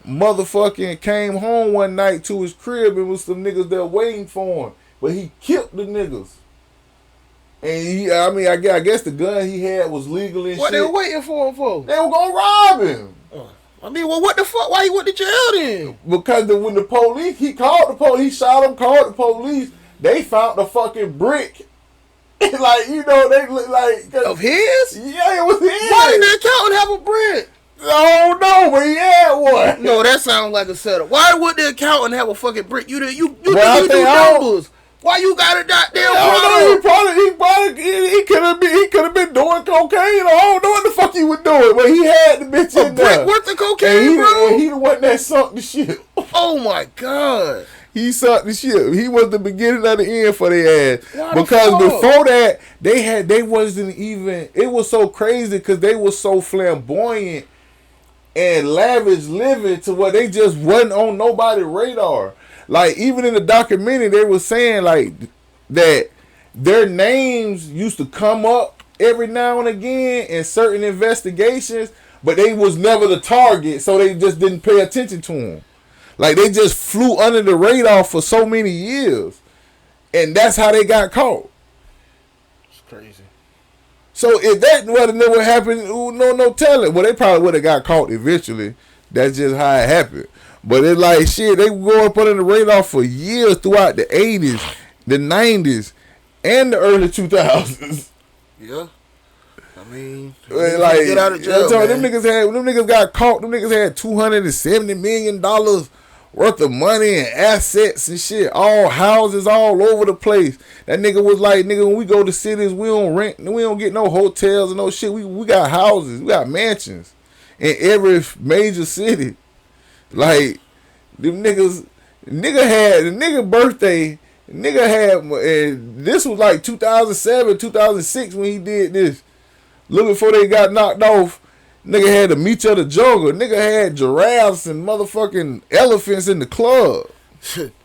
motherfucking came home one night to his crib and was some niggas there waiting for him. But he killed the niggas. And I guess the gun he had was legal and shit. What they were waiting for him for? They were gonna rob him. What the fuck? Why he went to jail then? Because when the police, he called the police, he shot him, called the police. They found the fucking brick. They look like of his? Yeah, it was his. Why did the accountant have a brick? I don't know, but he had one. No, that sounds like a setup. Why would the accountant have a fucking brick? You do numbers. Why you got a goddamn he could have been doing cocaine. I don't know what the fuck he was doing, but he had the bitch in there. A brick worth of cocaine, bro? And he the one that sunk the ship. Oh my god. He sunk the ship. He was the beginning of the end for their ass. Because before that, they wasn't even, it was so crazy because they was so flamboyant and lavish living to where they just wasn't on nobody's radar. Like, even in the documentary, they were saying, like, that their names used to come up every now and again in certain investigations, but they was never the target, so they just didn't pay attention to them. Like, they just flew under the radar for so many years, and that's how they got caught. It's crazy. So if that would have never happened, no telling. Well, they probably would have got caught eventually. That's just how it happened. But it's like, shit, they go up under the radar for years throughout the 80s, the 90s, and the early 2000s. Yeah. I mean, Like, get out of jail, them niggas got caught. Them niggas had $270 million worth of money and assets and shit. All houses all over the place. That nigga was like, nigga, when we go to cities, we don't rent, we don't get no hotels and no shit. We got houses, we got mansions in every major city. Like, them niggas, the nigga birthday, and this was like 2007, 2006 when he did this. Look, before they got knocked off, nigga had the Meech of the jungle. Nigga had giraffes and motherfucking elephants in the club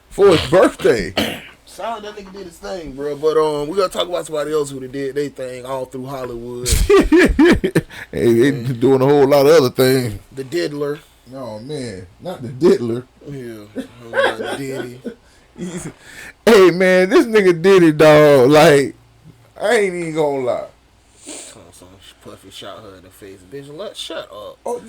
for his birthday. Sound like that nigga did his thing, bro. But we gotta talk about somebody else who did their thing all through Hollywood. Hey, they doing a whole lot of other things. The Diddler. Oh man, not the Diddler. Yeah, Diddy. Hey man, this nigga Diddy, dog. Like, I ain't even gonna lie. Puffy shot her in the face. Bitch, shut up. Oh,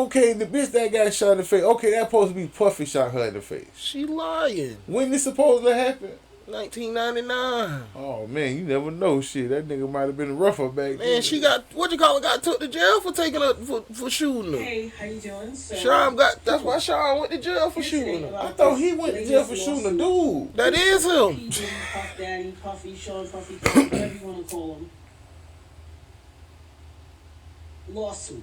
okay, the bitch that got shot in the face. Okay, that supposed to be Puffy shot her in the face. She lying. When this supposed to happen? 1999. Oh man, you never know. Shit, that nigga might have been rougher back then. Man, she got got took to jail for taking her for shooting her. Hey, how you doing? So, That's why Sean went to jail for shooting her. I thought he went to jail for shooting a dude. That is him. P. Diddy, Puff Daddy, Puffy, Sean Puffy, whatever you want to call him. Lawsuit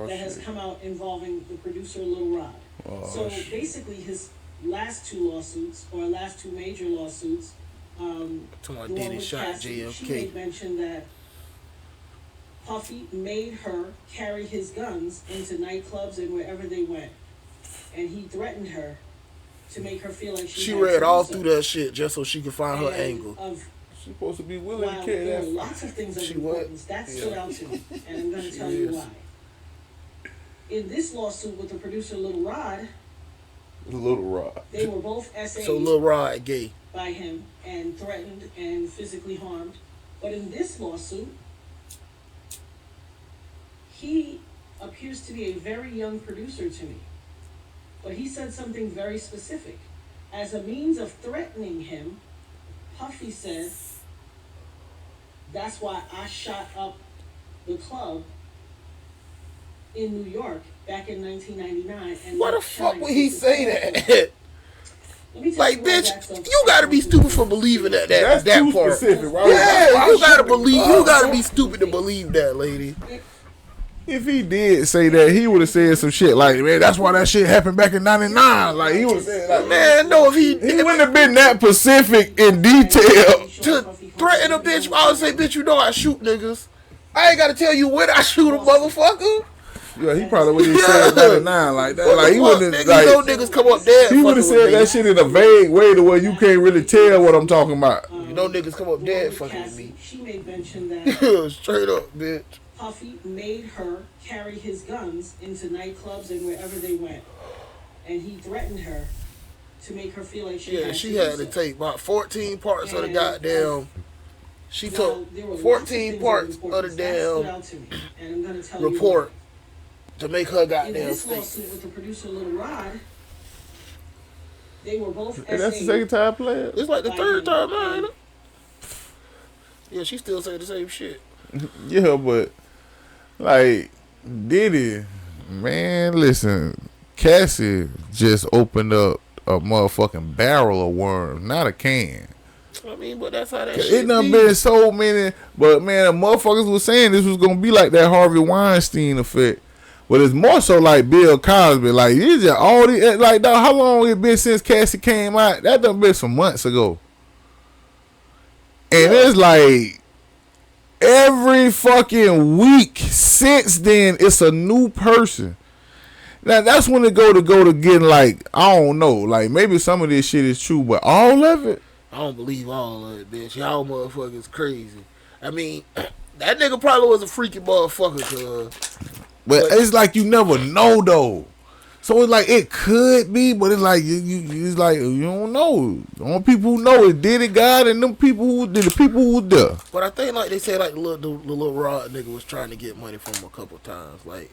that has come out involving the producer Lil Rod. So basically, his last two lawsuits, or last two major lawsuits, the one Diddy with shot Cassie, JFK. she made mention that Puffy made her carry his guns into nightclubs and wherever they went, and he threatened her to make her feel like she had read to all do through that shit just so she could find her angle. She's supposed to be willing to While carry there that. are lots of things of She importance, that stood out to me, and I'm going to tell you why. In this lawsuit with the producer Lil Rod, they were both SA'd So Lil Rod gay. by him and threatened and physically harmed. But in this lawsuit, he appears to be a very young producer to me. But he said something very specific. As a means of threatening him, Puffy said, that's why I shot up the club in New York back in 1999. And Why the fuck would he say that? Like, bitch, you you gotta be stupid for believing that That's that too part. specific. Yeah, you gotta be stupid to believe that, lady. If he did say that, he would have said some shit like, man, that's why that shit happened back in 99. Like, he would have said, like, Man, no, if he wouldn't have been that specific in detail. to threaten a bitch, I would say, bitch, you know I shoot niggas. I ain't gotta tell you when I shoot a motherfucker. Yeah, he probably wouldn't have said 99 like that. Like, he wouldn't have, You know niggas come up dead. he would have said that shit in a vague way to where you can't really tell what I'm talking about. You know niggas come up dead fucking with me. She made mention that Straight up, bitch. Puffy made her carry his guns into nightclubs and wherever they went. And he threatened her to make her feel like she had she to had do to so. take about 14 parts of the And, goddamn. She Now, took there were lots of 14 things parts of of the importance. That stood damn out to me, and I'm gonna tell you report to make her why. In goddamn this state. lawsuit with the producer Lil Rod, they were both And that's the SA'd second time playing. It's like the by third him. time now, ain't it? Yeah, she still say the same shit. Yeah, but like Diddy, man, listen, Cassie just opened up a motherfucking barrel of worms, not a can. I mean, but that's how that shit It done be. been so many, but man, the motherfuckers was saying this was gonna be like that Harvey Weinstein effect. But it's more so like Bill Cosby. Like, these just all these, like, dog, how long it been since Cassie came out? That done been some months ago. And it's like every fucking week since then, it's a new person. Now that's when it go to getting like, I don't know, like maybe some of this shit is true, but all of it. I don't believe all of it, bitch. Y'all motherfuckers crazy. I mean, that nigga probably was a freaky motherfucker. But it's like you never know though. So it's like it could be, but it's like it's like you don't know. The only people who know is Diddy, God, and them people who the people who was there. But I think like they said, like the little Rod nigga was trying to get money from him a couple times, like.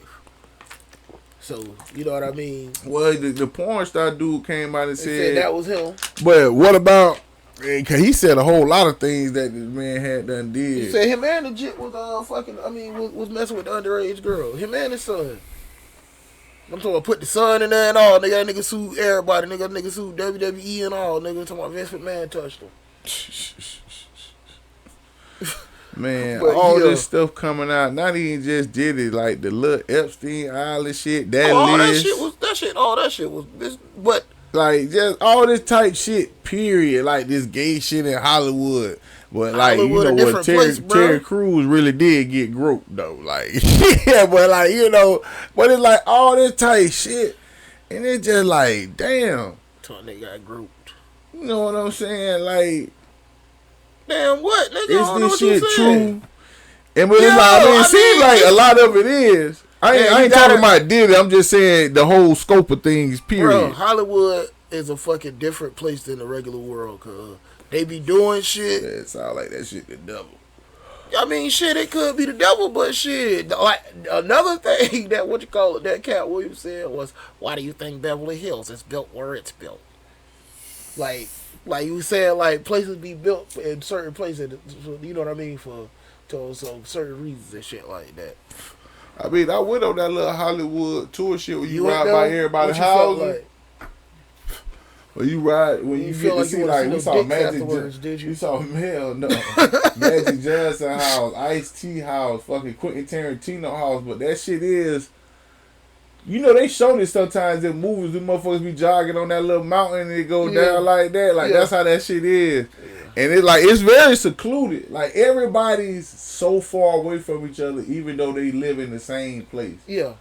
So you know what I mean? Well, the porn star dude came out and said that was him. But what about? Cause he said a whole lot of things that this man had done did. He said him and the jit was was messing with the underage girl. Him and his son. I'm talking about put the son in there and all. Nigga, that nigga sued everybody. Nigga sued WWE and all. Nigga talking about Vince McMahon touched him. Man, but all this stuff coming out, not even just Diddy, like the little Epstein Island shit, all that shit was this, but like just all this type shit, period. Like this gay shit in Hollywood. But like Hollywood, you know what Terry Crews really did get groped though. Like yeah, but like you know, but it's like all this type shit, and it's just like damn. So they got groped. You know what I'm saying? Like. Damn, what? Nigga, Is this shit true? And but it's like, it seems like a lot of it is. I ain't talking about Diddy. I'm just saying the whole scope of things, period. Bro, Hollywood is a fucking different place than the regular world, cuz they be doing shit. Yeah, it sound like that shit the devil. I mean, shit, it could be the devil, but shit. Like, another thing that, that Cat Williams said was, why do you think Beverly Hills is built where it's built? Like you said, like places be built in certain places, you know what I mean, for certain reasons and shit like that. I mean, I went on that little Hollywood tour shit where you ride by everybody's house. Like? When you ride, when you get to see, like, we saw Magic Johnson. We saw Magic Johnson house, Ice-T house, fucking Quentin Tarantino house, but that shit is. You know, they show this sometimes in movies. The motherfuckers be jogging on that little mountain and they go down like that. Like, that's how that shit is. Yeah. And it's like, it's very secluded. Like, everybody's so far away from each other, even though they live in the same place. Yeah.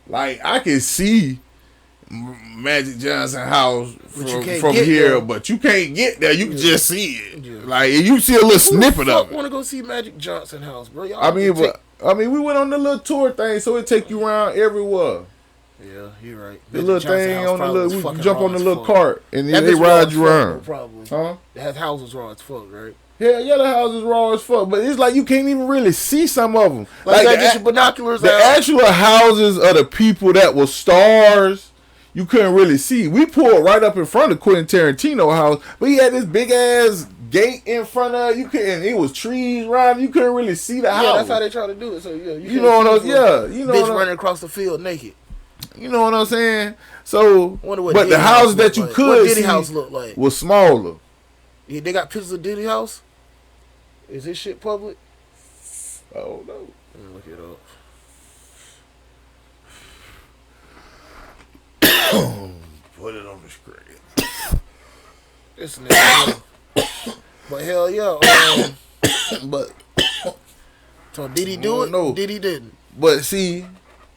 Like, I can see Magic Johnson house from here, there. But you can't get there. You can just see it. Yeah. Like, you see a little snippet of it. I want to go see Magic Johnson house, bro. I mean, we went on the little tour thing, so it take you around everywhere. Yeah, you're right. The little thing on the little, we jump on the little cart and then they ride you around. Probably. Huh? That house is raw as fuck, right? Yeah, the house is raw as fuck, but it's like you can't even really see some of them. Like get your binoculars the out. actual houses of the people that were stars, you couldn't really see. We pulled right up in front of Quentin Tarantino house, but he had this big ass gate in front of you. Couldn't. It was trees around. You couldn't really see the house. Yeah, that's how they try to do it. So yeah, you know what I'm. Yeah, you know. Bitch running across the field naked. You know what I'm saying? So, but Diddy the houses that you could what Diddy see house look like was smaller. Yeah, they got pictures of Diddy house. Is this shit public? Oh no. Let me look it up. Put it on the screen. This nigga. But hell yeah. But so did he do it? No. Did he didn't? But see.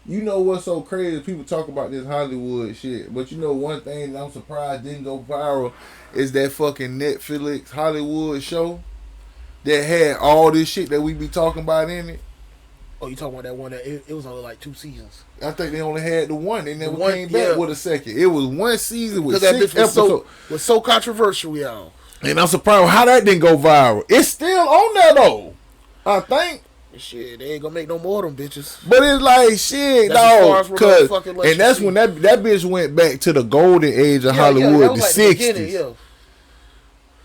You know what's so crazy? People talk about this Hollywood shit, but you know one thing that I'm surprised didn't go viral is that fucking Netflix Hollywood show that had all this shit that we be talking about in it. Oh, you talking about that one that it was only like 2 seasons? I think they only had the one. They never came back with a second. It was one season with 6 that bitch episodes. Was so controversial, y'all. And I'm surprised how that didn't go viral. It's still on there though, I think. Shit, they ain't gonna make no more of them bitches. But it's like shit, dog. And that's when that bitch went back to the golden age of Hollywood, the 60s.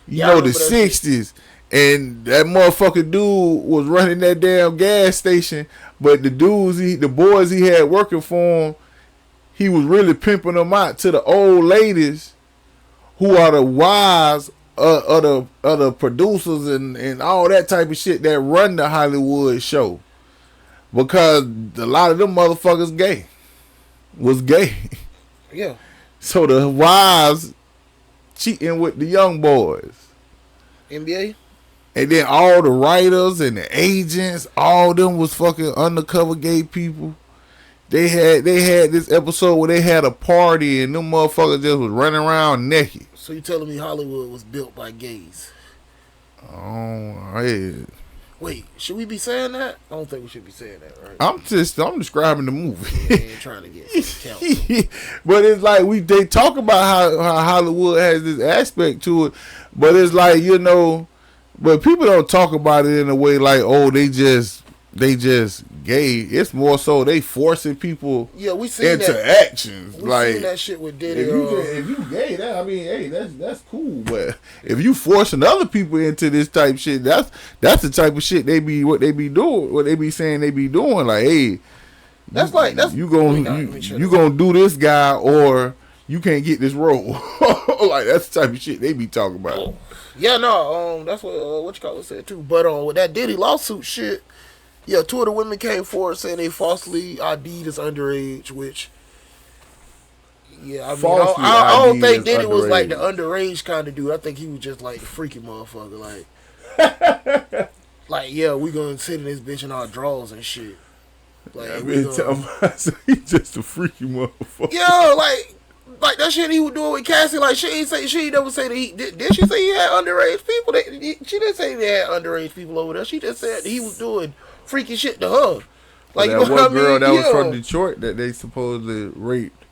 You know, the 60s. And that motherfucker dude was running that damn gas station, but the boys he had working for him, he was really pimping them out to the old ladies who are the wives of the producers and all that type of shit that run the Hollywood show, because a lot of them motherfuckers was gay. Yeah. So the wives cheating with the young boys. NBA. And then all the writers and the agents, all them was fucking undercover gay people. They had this episode where they had a party and them motherfuckers just was running around naked. So you telling me Hollywood was built by gays? Oh, yeah. Wait, should we be saying that? I don't think we should be saying that, right? I'm describing the movie. We ain't trying to get some But it's like they talk about how Hollywood has this aspect to it, but it's like, you know, but people don't talk about it in a way like, oh, they just gay. It's more so they forcing people we seen into that. actions. We like seen that shit with Diddy. if you gay, that I mean, hey, that's cool. But if you forcing other people into this type shit, that's the type of shit they be doing, what they be saying they be doing. Like, hey, you gonna do this guy or you can't get this role. Like, that's the type of shit they be talking about. Yeah, no, that's what you call it said too. But with that Diddy lawsuit shit, yeah, 2 of the women came forward saying they falsely ID'd as underage, which, yeah, I mean, I don't think Diddy was like the underage kind of dude. I think he was just like the freaky motherfucker, like, yeah, we gonna sit in this bitch in our drawers and shit. Like, he just a freaky motherfucker. Yeah, like that shit he was doing with Cassie. Like, she never say that he did. She say he had underage people? She didn't say they had underage people over there. She just said that he was doing freaky shit to her. Like, that one girl that was from Detroit that they supposedly raped.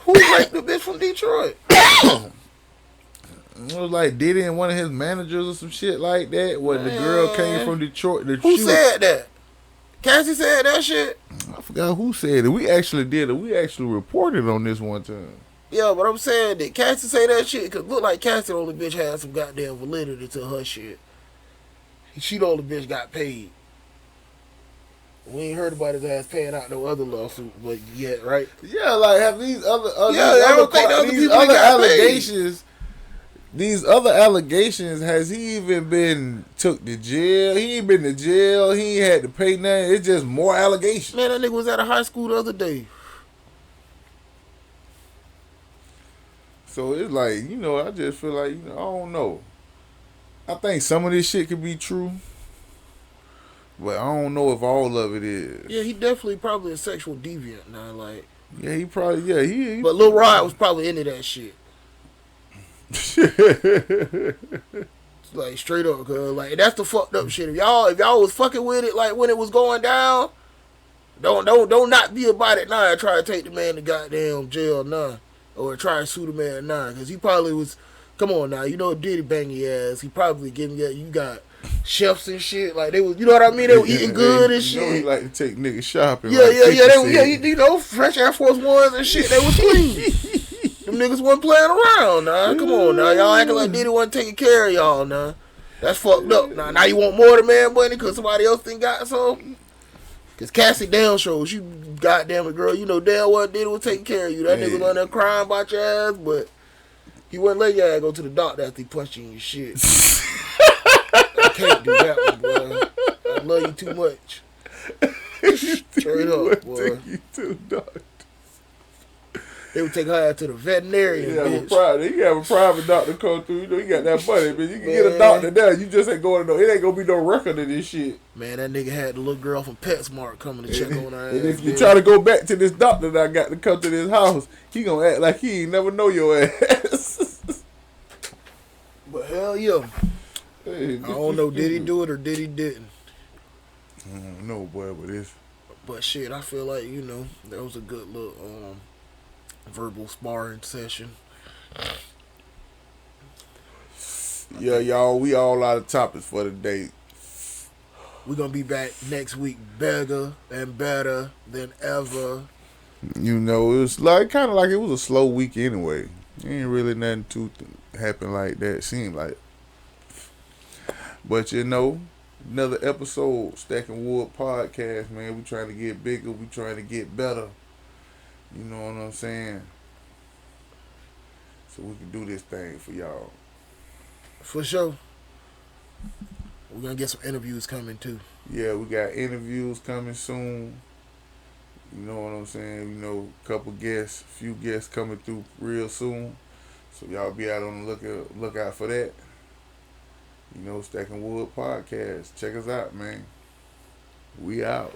Who raped the bitch from Detroit? It was like Diddy and one of his managers or some shit like that. When the girl came from Detroit. Who said that? Cassie said that shit. I forgot who said it. We actually did it. We actually reported on this one time. Yeah, but I'm saying that Cassie say that shit because look like Cassie the only bitch had some goddamn validity to her shit. She the only bitch got paid. We ain't heard about his ass paying out no other lawsuit, but yet, right? Yeah, like have these other allegations. These other allegations, has he even been took to jail? He ain't been to jail. He ain't had to pay nothing. It's just more allegations. Man, that nigga was at a high school the other day. So it's like, you know, I just feel like, you know, I don't know. I think some of this shit could be true, but I don't know if all of it is. Yeah, he definitely probably a sexual deviant now. Like, yeah, he probably, he but Lil Rod was probably into that shit. Like, straight up, cause like that's the fucked up shit. If y'all was fucking with it, like when it was going down, don't not be about it now and try to take the man to goddamn jail now, or try to sue the man now, cause he probably was. Come on now, you know Diddy bang your ass. He probably giving you got chefs and shit. Like, they was, you know what I mean? They were eating good and shit. You know he like to take niggas shopping. Yeah, like you know, fresh Air Force Ones and shit. They was clean. Them niggas wasn't playing around, nah. Come on now, y'all acting like Diddy wasn't taking care of y'all, nah. That's fucked up. Now you want more of the man money because somebody else didn't got some. Cause Cassie down shows you, goddamn it, girl. You know damn well Diddy was taking care of you. That nigga was on there crying about your ass, but he wouldn't let your ass go to the doctor after he punched you in your shit. I can't do that one, boy. I love you too much. Straight up, boy. Take you to the doctor. They would take her ass to the veterinarian. You have a private doctor come through. You know, you got that money, but you can get a doctor there. You just ain't going to know. It ain't gonna be no record of this shit. Man, that nigga had the little girl from PetSmart coming to check on her ass. And if you try to go back to this doctor that I got to come to this house, he gonna act like he ain't never know your ass. But hell yeah. Hey, I don't know, did he do it or did he didn't? I don't know, boy, but it's... But shit, I feel like, you know, that was a good little verbal sparring session. Yeah, y'all, we all out of topics for the day. We're gonna be back next week bigger and better than ever. You know, it was like kind of like it was a slow week anyway. Ain't really nothing to happen like that, seemed like. But you know, another episode, Stacking Wood Podcast, man. We trying to get bigger, we trying to get better. You know what I'm saying? So we can do this thing for y'all. For sure. We're gonna get some interviews coming too. Yeah, we got interviews coming soon. You know what I'm saying? You know, few guests coming through real soon. So y'all be out on the lookout for that. You know, Stacking Wood Podcast. Check us out, man. We out.